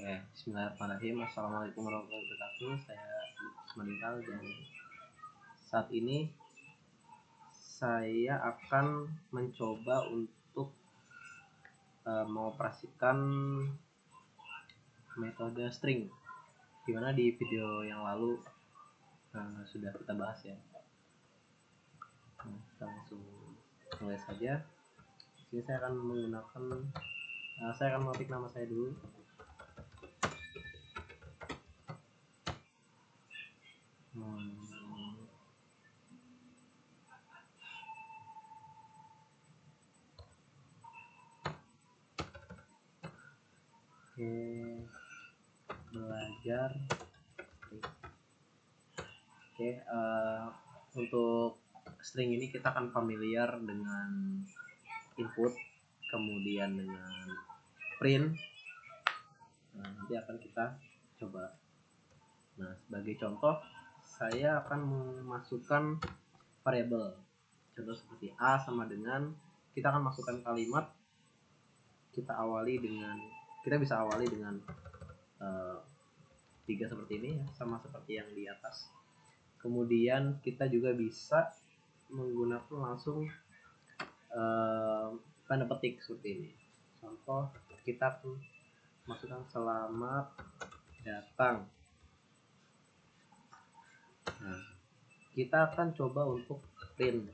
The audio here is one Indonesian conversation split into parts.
Bismillahirrahmanirrahim. Assalamualaikum warahmatullahi wabarakatuh. Saya Meninggal dan saat ini saya akan mencoba untuk mengoperasikan metode string, dimana di video yang lalu sudah kita bahas ya. Kita langsung mulai saja. Di sini saya akan menggunakan saya akan mengetik nama saya dulu. Belajar. Untuk string ini kita akan familiar dengan input, kemudian dengan print. Nanti akan kita coba. Sebagai contoh, saya akan memasukkan variabel. Contoh seperti A sama dengan, kita akan masukkan kalimat. Kita bisa awali dengan 3 seperti ini ya, sama seperti yang di atas. Kemudian kita juga bisa menggunakan langsung tanda petik seperti ini. Contoh, kita akan masukkan selamat datang. Kita akan coba untuk print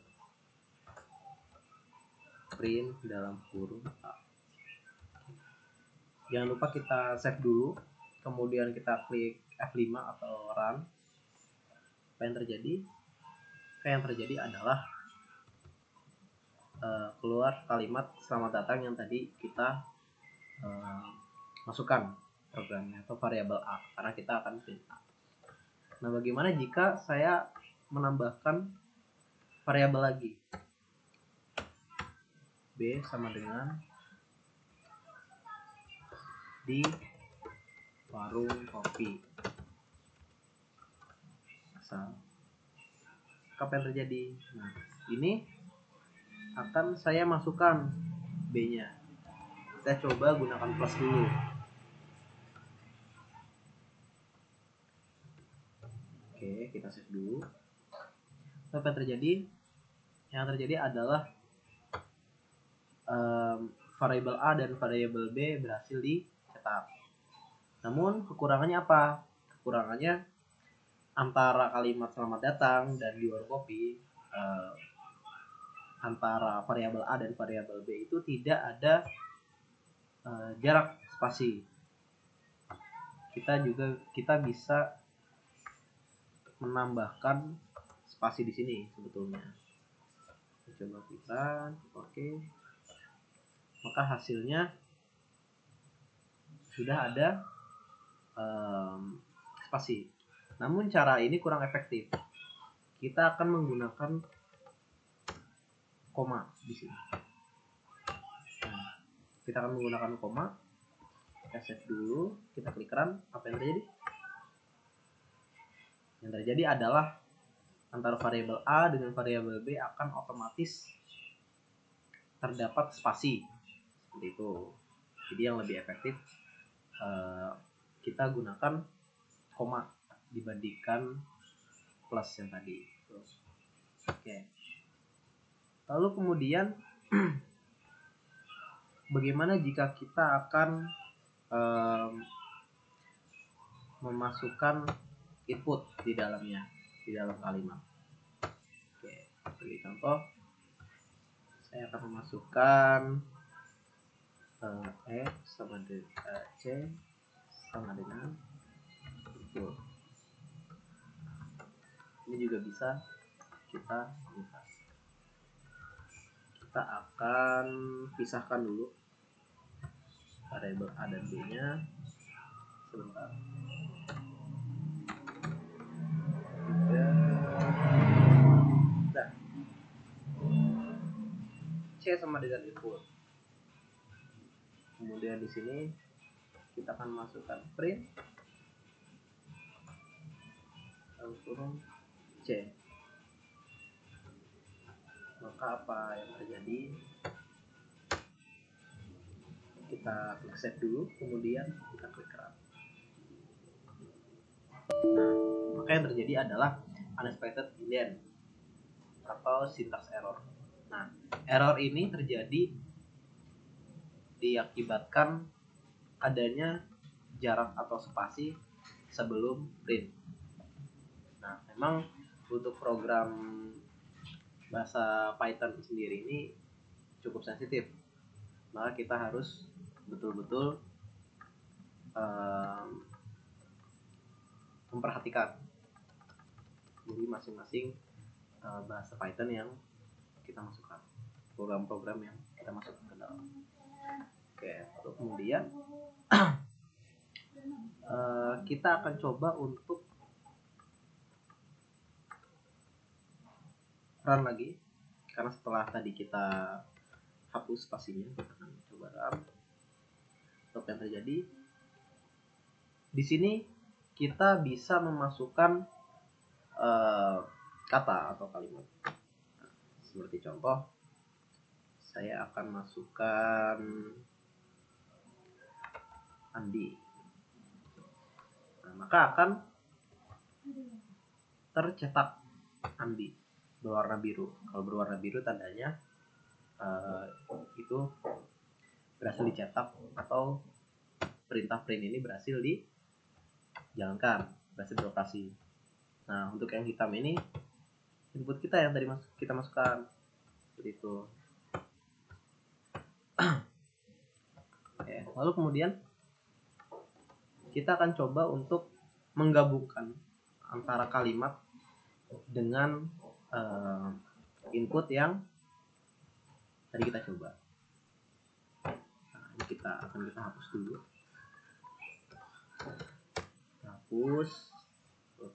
dalam huruf A. Jangan lupa kita save dulu, kemudian kita klik F5 atau run. Apa yang terjadi adalah keluar kalimat selamat datang yang tadi kita masukkan programnya atau variabel A, karena kita akan print A. Bagaimana jika saya menambahkan variabel lagi? B sama dengan di warung kopi. Apa yang terjadi? Ini akan saya masukkan B-nya. Kita coba gunakan plus dulu. Kita save dulu. Apa yang terjadi? Yang terjadi adalah variabel A dan variabel B berhasil dicetak. Namun kekurangannya apa? Kekurangannya antara kalimat selamat datang dan di warung kopi, antara variabel A dan variabel B itu tidak ada jarak spasi. Kita bisa menambahkan spasi di sini sebetulnya. Coba kita maka hasilnya sudah ada spasi. Namun cara ini kurang efektif. Kita akan menggunakan koma di sini. Kita akan menggunakan koma. Kita save dulu, kita klik run. Apa yang terjadi? Yang terjadi adalah antara variabel A dengan variabel B akan otomatis terdapat spasi. Seperti itu. Jadi yang lebih efektif kita gunakan koma dibandingkan plus yang tadi. Lalu kemudian bagaimana jika kita akan memasukkan input di dalamnya, di dalam kalimat? Sebagai contoh, saya akan memasukkan E sama dengan C sama dengan itu. Ini juga bisa kita lihat. Kita akan pisahkan dulu variabel A dan B nya sebentar. C sama dengan input. Kemudian di sini kita akan masukkan print kurung C. Maka apa yang terjadi? kita klik save dulu, kemudian kita klik run. Nah, maka yang terjadi adalah unexpected indent atau syntax error. Nah, error ini terjadi diakibatkan adanya jarak atau spasi sebelum print. Nah, memang untuk program bahasa Python sendiri ini cukup sensitif, maka kita harus betul-betul memperhatikan jadi masing-masing bahasa Python yang kita masukkan, program-program yang kita masukkan ke dalam. Oke, lalu kemudian kita akan coba untuk run lagi, karena setelah tadi kita hapus spasinya, kita akan coba run. Untuk yang terjadi di sini, kita bisa memasukkan kata atau kalimat. Nah, seperti contoh, saya akan masukkan Andi. Nah, maka akan tercetak Andi berwarna biru. Kalau berwarna biru tandanya itu berhasil dicetak atau perintah print ini berhasil dijalankan, berhasil beroperasi. Nah, untuk yang hitam ini input kita yang tadi kita masukkan seperti itu. Oke, lalu kemudian kita akan coba untuk menggabungkan antara kalimat dengan input yang tadi kita coba. Nah, ini kita hapus dulu. Hapus,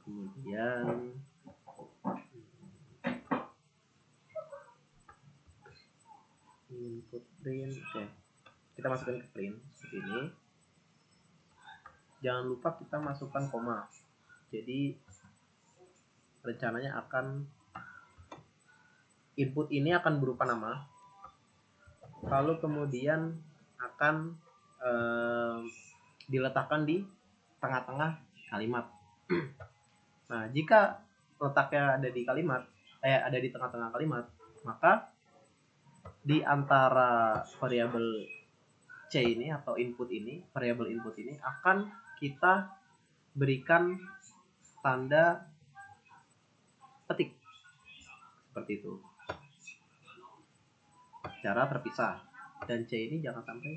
kemudian input print. Oke, kita masukkan ke print seperti ini. Jangan lupa kita masukkan koma. Jadi rencananya akan input ini akan berupa nama, lalu kemudian akan diletakkan di tengah-tengah kalimat. Nah, jika letaknya ada di kalimat, ada di tengah-tengah kalimat, maka di antara variabel C ini atau input ini, variabel input ini akan kita berikan tanda petik seperti itu, secara terpisah. Dan C ini jangan sampai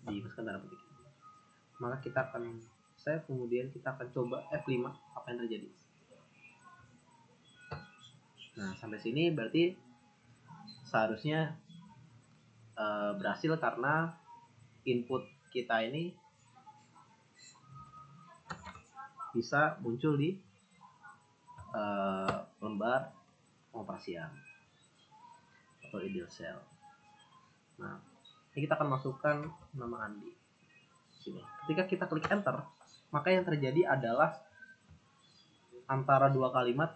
dimasukkan tanda petik. Maka kita akan save, kemudian kita akan coba F5 apa yang terjadi. Nah, sampai sini berarti seharusnya berhasil karena input kita ini bisa muncul di lembar pengoperasian atau ideal cell. Nah, ini kita akan masukkan nama Andi sini. Ketika kita klik enter, maka yang terjadi adalah antara dua kalimat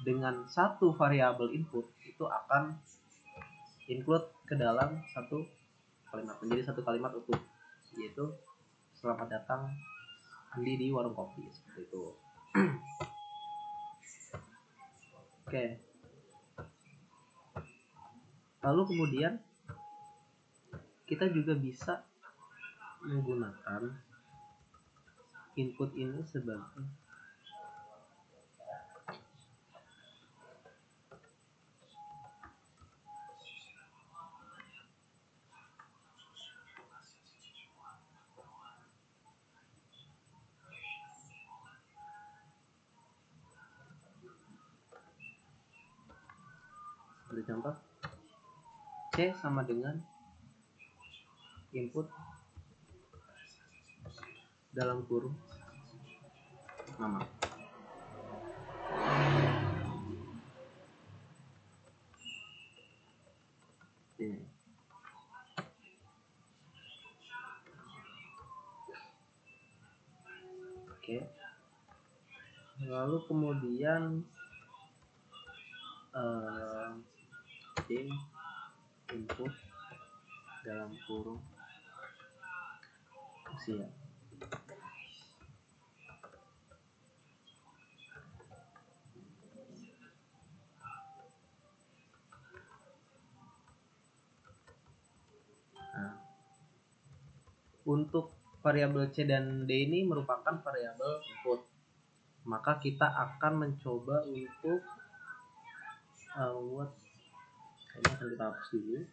dengan satu variabel input itu akan include ke dalam satu kalimat, menjadi satu kalimat utuh, yaitu selamat datang Andi di warung kopi, seperti itu. Oke. Lalu kemudian kita juga bisa menggunakan input ini sebagai seperti contoh C sama dengan input dalam kurung nama. Ini. Oke. Lalu kemudian C input dalam kurung usia. Nah, untuk variabel C dan D ini merupakan variabel input, maka kita akan mencoba untuk ini akan kita hapus dulu.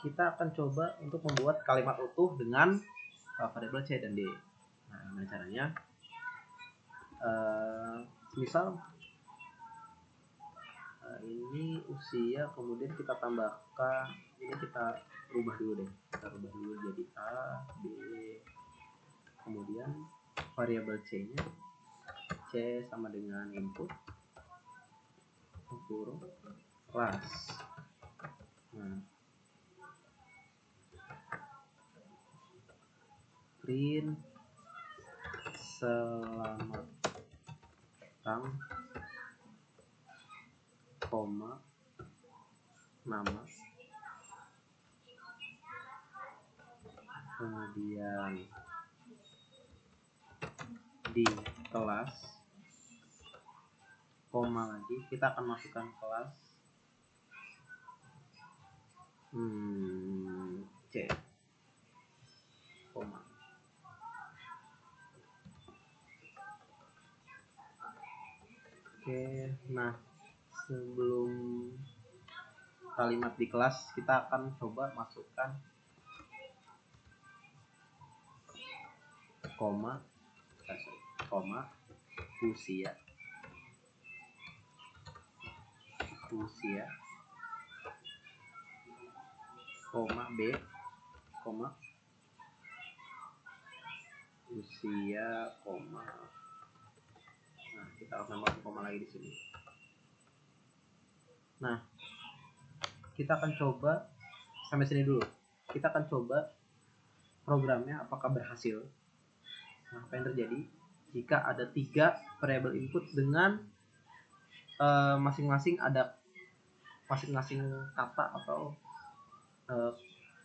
Kita akan coba untuk membuat kalimat utuh dengan variabel C dan D. Nah, gimana caranya? Misal ini usia, kemudian kita tambahkan, ini kita rubah dulu deh, kita rubah dulu jadi A, B, kemudian variabel C nya C sama dengan input kurung kelas. Nah, print selamat datang, koma, nama, kemudian di kelas, koma lagi, kita akan masukkan kelas C, koma. Oke, nah sebelum kalimat di kelas, kita akan coba masukkan koma usia, koma B, koma usia, koma. Nah, kita akan masuk koma lagi di sini. Nah, kita akan coba sampai sini dulu. Kita akan coba programnya apakah berhasil. Nah, apa yang terjadi jika ada 3 variabel input dengan masing-masing ada masing-masing kata atau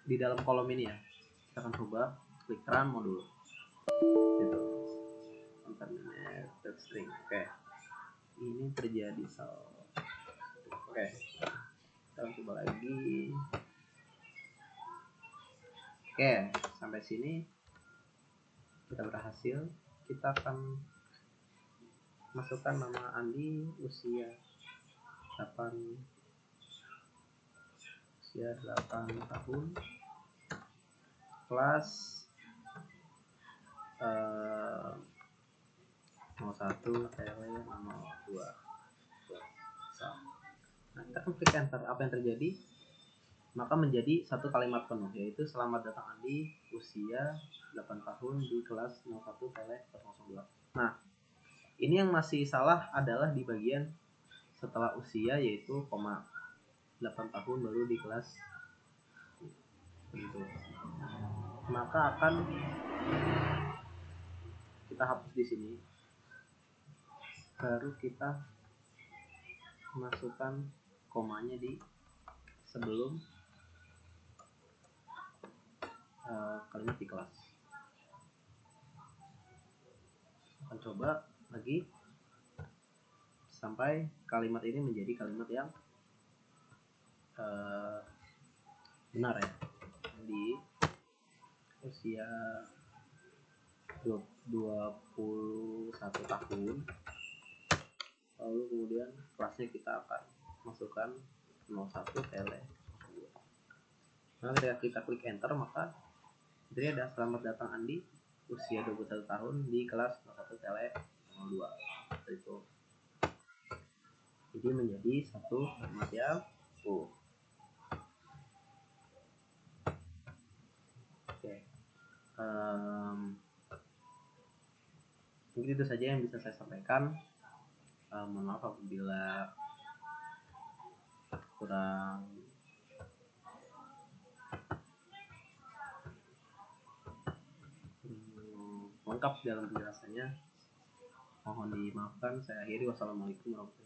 di dalam kolom ini ya. Kita akan coba klik run modul gitu, internet string. Oke, ini terjadi oke, kita coba lagi. Oke, sampai sini kita berhasil. Kita akan masukkan nama Andi, usia 8 tahun, kelas 01, TW 02. Nah, kita akan klik enter. Apa yang terjadi? Maka menjadi satu kalimat penuh, yaitu selamat datang Andi, usia 8 tahun di kelas 01 TW 002. Nah, ini yang masih salah adalah di bagian setelah usia, yaitu koma 8 tahun baru di kelas itu. Maka akan kita hapus di sini, baru kita masukkan komanya di sebelum kalimat di kelas. Akan coba lagi sampai kalimat ini menjadi kalimat yang benar ya, di usia 21 tahun, lalu kemudian kelasnya kita akan masukkan 01 TL. Nah, ketika kita klik enter, maka jadi ada selamat datang Andi, usia 21 tahun di kelas 01 TL 02. Itu jadi menjadi satu kalimat yang oke. Mungkin itu saja yang bisa saya sampaikan. Mohon maaf apabila kurang lengkap dalam penjelasannya, mohon dimaafkan. Saya akhiri. Wassalamualaikum warahmatullahi wabarakatuh.